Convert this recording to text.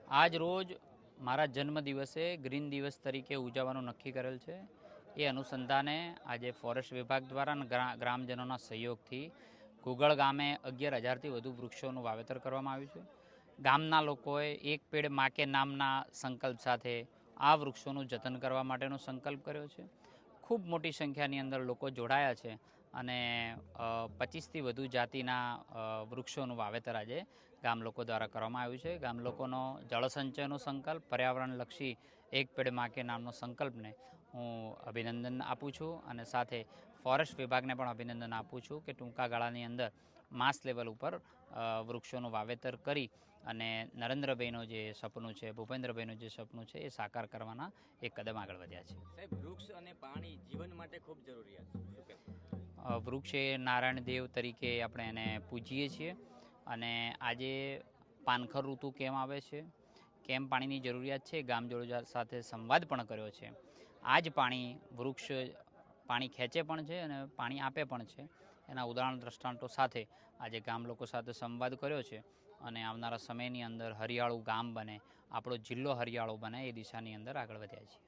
આજ રોજ મારા જન્મદિવસે ગ્રીન દિવસ તરીકે ઉજવવાનું નક્કી કરેલ છે. એ અનુસંધાને આજે ફોરેસ્ટ વિભાગ દ્વારા અને ગ્રામજનોના સહયોગથી ગુગળ ગામે 11,000થી વધુ વૃક્ષોનું વાવેતર કરવામાં આવ્યું છે. ગામના લોકોએ એક પેડ માં કે નામના સંકલ્પ સાથે આ વૃક્ષોનું જતન કરવા માટેનો સંકલ્પ કર્યો છે. ખૂબ મોટી સંખ્યાની અંદર લોકો જોડાયા છે અને 25થી વધુ જાતિના વૃક્ષોનું વાવેતર આજે ગામ લોકો દ્વારા કરવામાં આવ્યું છે. ગામ લોકોનો જળસંચયનો સંકલ્પ, પર્યાવરણલક્ષી એક પેડ માં કે નામનો સંકલ્પને હું અભિનંદન આપું છું અને સાથે ફોરેસ્ટ વિભાગને પણ અભિનંદન આપું છું કે ટૂંકા ગાળાની અંદર માસ લેવલ ઉપર વૃક્ષોનું વાવેતર કરી અને નરેન્દ્રભાઈનું જે સપનું છે, ભૂપેન્દ્રભાઈનું જે સપનું છે એ સાકાર કરવાના એક કદમ આગળ વધ્યા છે. સાહેબ, વૃક્ષ અને પાણી જીવન માટે ખૂબ જરૂરિયાત છે. વૃક્ષ એ નારાયણ દેવ તરીકે આપણે એને પૂજીએ છીએ અને આજે પાનખર ઋતુ કેમ આવે છે, કેમ પાણીની જરૂરિયાત છે, ગામજનો સાથે સંવાદ પણ કર્યો છે. આ જ પાણી વૃક્ષ પાણી ખેંચે પણ છે અને પાણી આપે પણ છે. એના ઉદાહરણ દ્રષ્ટાંતો સાથે આજે ગામ લોકો સાથે સંવાદ કર્યો છે અને આવનારા સમયની અંદર હરિયાળું ગામ બને, આપણો જિલ્લો હરિયાળો બને એ દિશાની અંદર આગળ વધ્યા છીએ.